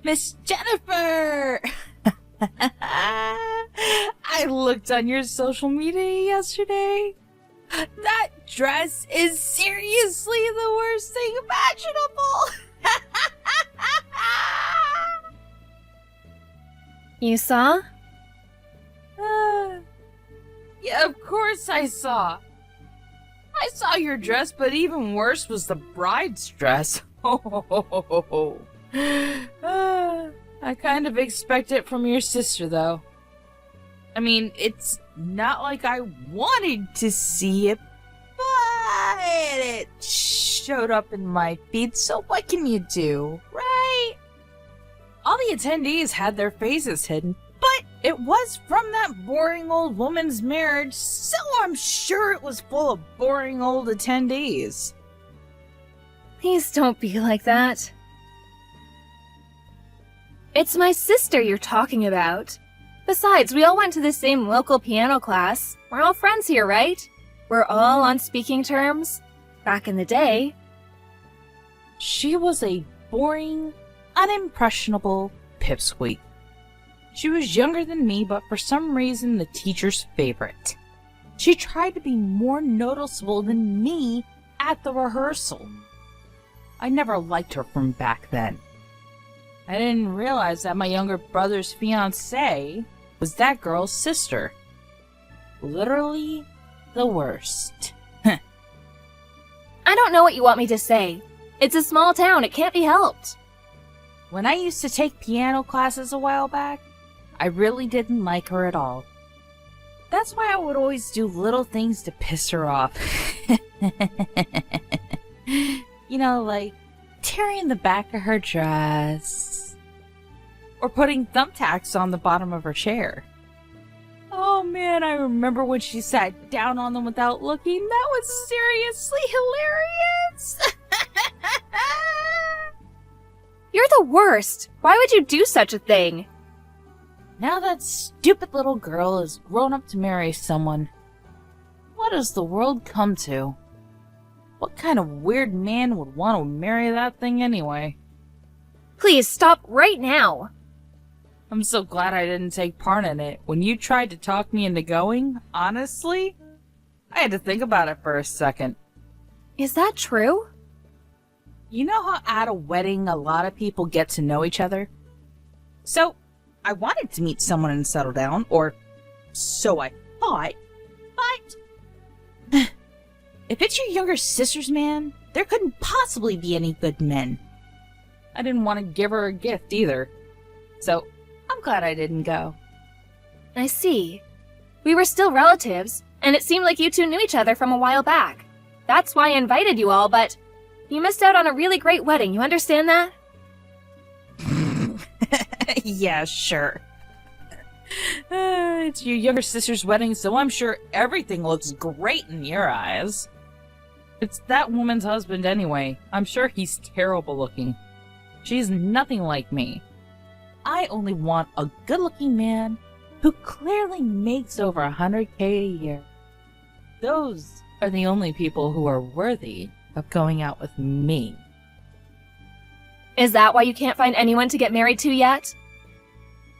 Miss Jennifer! I looked on your social media yesterday. That dress is seriously the worst thing imaginable! You saw? Yeah, of course I saw. I saw your dress, but even worse was the bride's dress. I kind of expect it from your sister, though. I mean, it's not like I wanted to see it, but it showed up in my feed, so what can you do, right? All the attendees had their faces hidden, but it was from that boring old woman's marriage, so I'm sure it was full of boring old attendees. Please don't be like that. It's my sister you're talking about. Besides, we all went to the same local piano class. We're all friends here, right? We're all on speaking terms. Back in the day. She was a boring, unimpressionable pipsqueak. She was younger than me, but for some reason the teacher's favorite. She tried to be more noticeable than me at the rehearsal. I never liked her from back then. I didn't realize that my younger brother's fiancé was that girl's sister. Literally the worst. I don't know what you want me to say. It's a small town, it can't be helped. When I used to take piano classes a while back, I really didn't like her at all. That's why I would always do little things to piss her off. You know, like tearing the back of her dress, or putting thumbtacks on the bottom of her chair. Oh man, I remember when she sat down on them without looking. That was seriously hilarious. You're the worst. Why would you do such a thing? Now that stupid little girl is grown up to marry someone. What does the world come to? What kind of weird man would want to marry that thing anyway? Please stop right now. I'm so glad I didn't take part in it. When you tried to talk me into going, honestly, I had to think about it for a second. Is that true? You know how at a wedding a lot of people get to know each other? So, I wanted to meet someone and settle down, or so I thought, but if it's your younger sister's man, there couldn't possibly be any good men. I didn't want to give her a gift either, so I'm glad I didn't go. I see. We were still relatives, and it seemed like you two knew each other from a while back. That's why I invited you all, but you missed out on a really great wedding, you understand that? Yeah, sure. It's your younger sister's wedding, so I'm sure everything looks great in your eyes. It's that woman's husband anyway. I'm sure he's terrible looking. She's nothing like me. I only want a good-looking man who clearly makes over 100K a year. Those are the only people who are worthy of going out with me. Is that why you can't find anyone to get married to yet?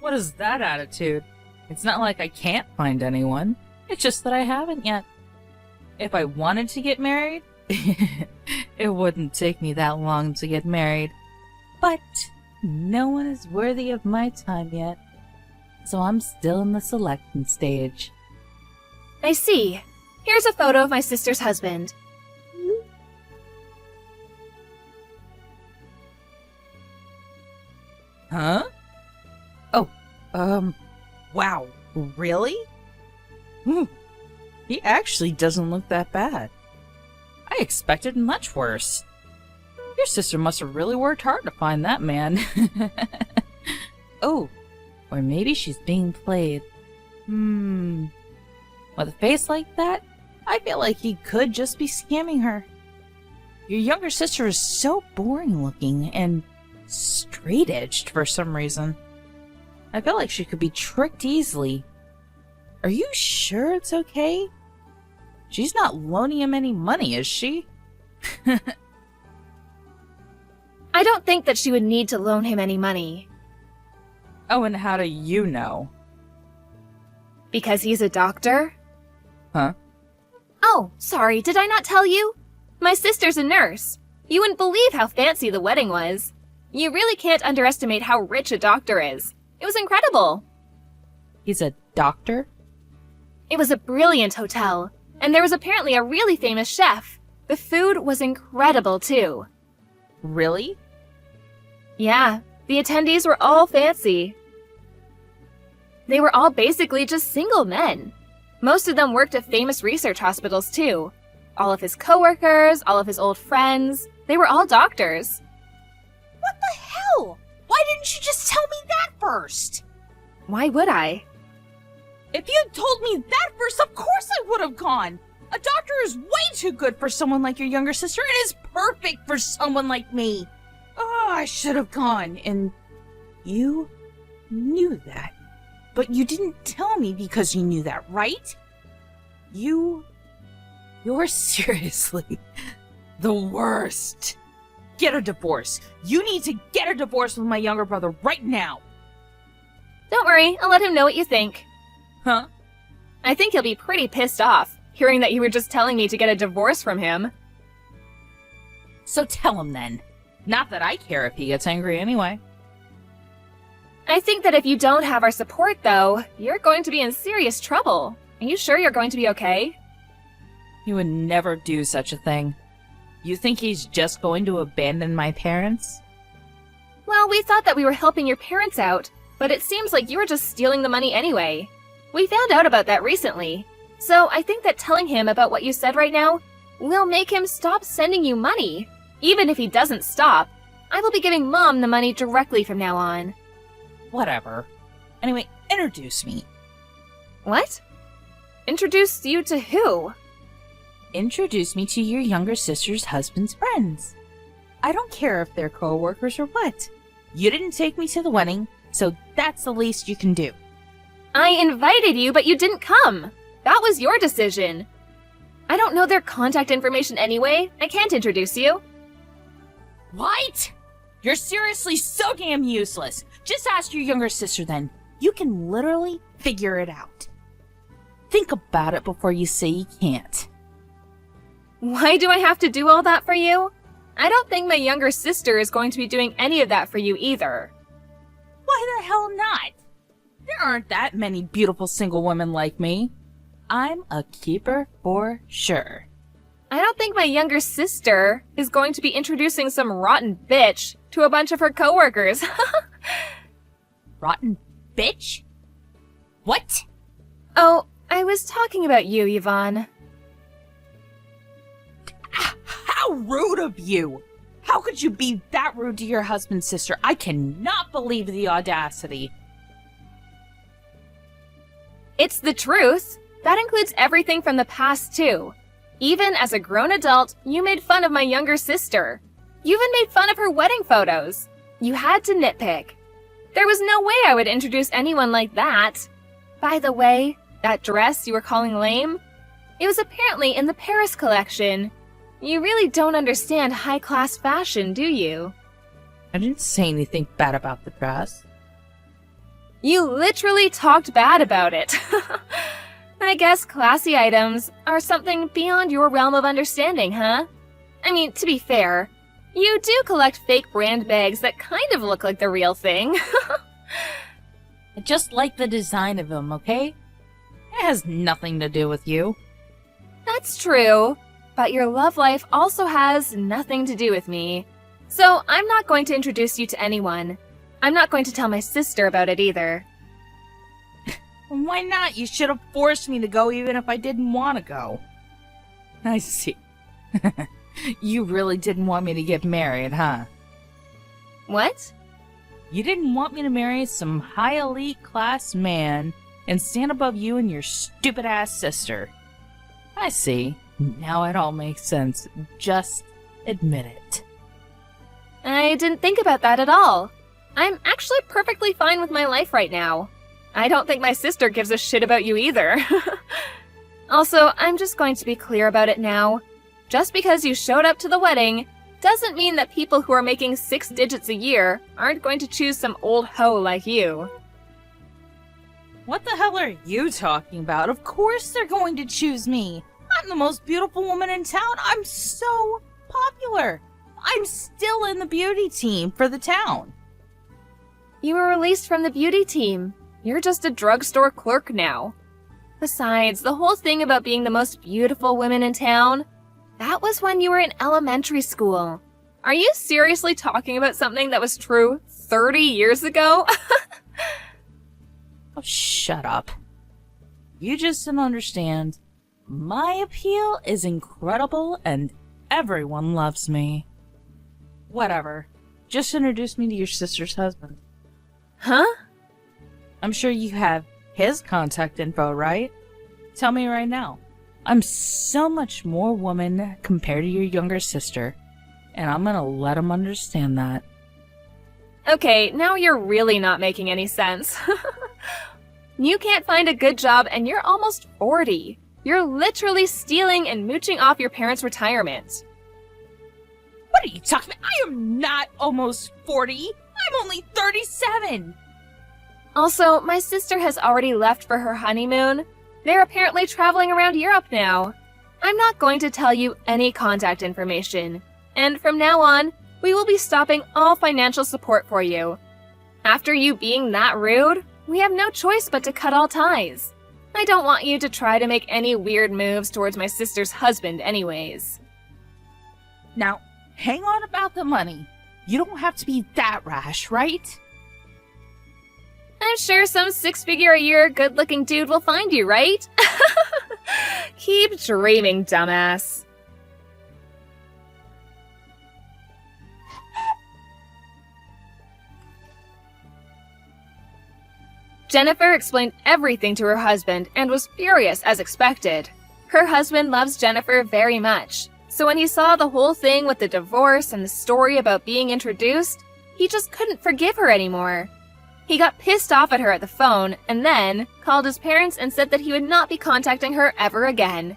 What is that attitude? It's not like I can't find anyone. It's just that I haven't yet. If I wanted to get married, it wouldn't take me that long to get married. But no one is worthy of my time yet, so I'm still in the selection stage. I see. Here's a photo of my sister's husband. Huh? Oh, wow, really? He actually doesn't look that bad. I expected much worse. Your sister must have really worked hard to find that man. Oh, or maybe she's being played. With a face like that, I feel like he could just be scamming her. Your younger sister is so boring looking and straight-edged for some reason. I feel like she could be tricked easily. Are you sure it's okay? She's not loaning him any money, is she? I don't think that she would need to loan him any money. Oh, and how do you know? Because he's a doctor? Huh? Oh, sorry, did I not tell you? My sister's a nurse. You wouldn't believe how fancy the wedding was. You really can't underestimate how rich a doctor is. It was incredible. He's a doctor? It was a brilliant hotel, and there was apparently a really famous chef. The food was incredible, too. Really? Yeah, the attendees were all fancy. They were all basically just single men. Most of them worked at famous research hospitals, too. All of his coworkers, all of his old friends, they were all doctors. What the hell? Why didn't you just tell me that first? Why would I? If you'd told me that first, of course I would have gone. A doctor is way too good for someone like your younger sister. It is perfect for someone like me. Oh, I should have gone. And you knew that. But you didn't tell me because you knew that, right? You're seriously the worst. Get a divorce. You need to get a divorce with my younger brother right now. Don't worry, I'll let him know what you think. Huh? I think he'll be pretty pissed off, hearing that you were just telling me to get a divorce from him. So tell him then. Not that I care if he gets angry anyway. I think that if you don't have our support, though, you're going to be in serious trouble. Are you sure you're going to be okay? He would never do such a thing. You think he's just going to abandon my parents? Well, we thought that we were helping your parents out, but it seems like you were just stealing the money anyway. We found out about that recently. So I think that telling him about what you said right now will make him stop sending you money. Even if he doesn't stop, I will be giving Mom the money directly from now on. Whatever. Anyway, introduce me. What? Introduce you to who? Introduce me to your younger sister's husband's friends. I don't care if they're co-workers or what. You didn't take me to the wedding, so that's the least you can do. I invited you, but you didn't come. That was your decision. I don't know their contact information anyway. I can't introduce you. What? You're seriously so damn useless. Just ask your younger sister then. You can literally figure it out. Think about it before you say you can't. Why do I have to do all that for you? I don't think my younger sister is going to be doing any of that for you either. Why the hell not? There aren't that many beautiful single women like me. I'm a keeper for sure. I don't think my younger sister is going to be introducing some rotten bitch to a bunch of her coworkers. Rotten bitch? What? Oh, I was talking about you, Yvonne. How rude of you! How could you be that rude to your husband's sister? I cannot believe the audacity. It's the truth. That includes everything from the past, too. Even as a grown adult, you made fun of my younger sister. You even made fun of her wedding photos. You had to nitpick. There was no way I would introduce anyone like that. By the way, that dress you were calling lame? It was apparently in the Paris collection. You really don't understand high-class fashion, do you? I didn't say anything bad about the dress. You literally talked bad about it. I guess classy items are something beyond your realm of understanding, huh? I mean, to be fair, you do collect fake brand bags that kind of look like the real thing. I just like the design of them, okay? It has nothing to do with you. That's true, but your love life also has nothing to do with me. So I'm not going to introduce you to anyone. I'm not going to tell my sister about it either. Why not? You should have forced me to go even if I didn't want to go. I see. You really didn't want me to get married, huh? What? You didn't want me to marry some high elite class man and stand above you and your stupid ass sister. I see. Now it all makes sense. Just admit it. I didn't think about that at all. I'm actually perfectly fine with my life right now. I don't think my sister gives a shit about you either. Also, I'm just going to be clear about it now. Just because you showed up to the wedding doesn't mean that people who are making 6 digits a year aren't going to choose some old hoe like you. What the hell are you talking about? Of course they're going to choose me. I'm the most beautiful woman in town. I'm so popular. I'm still in the beauty team for the town. You were released from the beauty team. You're just a drugstore clerk now. Besides, the whole thing about being the most beautiful woman in town, that was when you were in elementary school. Are you seriously talking about something that was true 30 years ago? Oh, shut up. You just don't understand. My appeal is incredible and everyone loves me. Whatever. Just introduce me to your sister's husband. Huh? I'm sure you have his contact info, right? Tell me right now. I'm so much more woman compared to your younger sister, and I'm gonna let him understand that. Okay, now you're really not making any sense. You can't find a good job and you're almost 40. You're literally stealing and mooching off your parents' retirement. What are you talking about? I am not almost 40. I'm only 37. Also, my sister has already left for her honeymoon. They're apparently traveling around Europe now. I'm not going to tell you any contact information. And from now on, we will be stopping all financial support for you. After you being that rude, we have no choice but to cut all ties. I don't want you to try to make any weird moves towards my sister's husband anyways. Now, hang on about the money. You don't have to be that rash, right? I'm sure some 6-figure-a-year good-looking dude will find you, right? Keep dreaming, dumbass. Jennifer explained everything to her husband and was furious as expected. Her husband loves Jennifer very much, so when he saw the whole thing with the divorce and the story about being introduced, he just couldn't forgive her anymore. He got pissed off at her at the phone and then called his parents and said that he would not be contacting her ever again.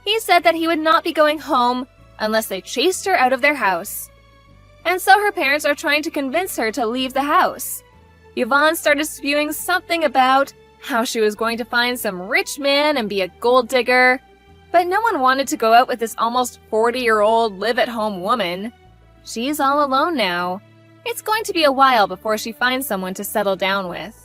He said that he would not be going home unless they chased her out of their house. And so her parents are trying to convince her to leave the house. Yvonne started spewing something about how she was going to find some rich man and be a gold digger, but no one wanted to go out with this almost 40-year-old live-at-home woman. She's all alone now. It's going to be a while before she finds someone to settle down with.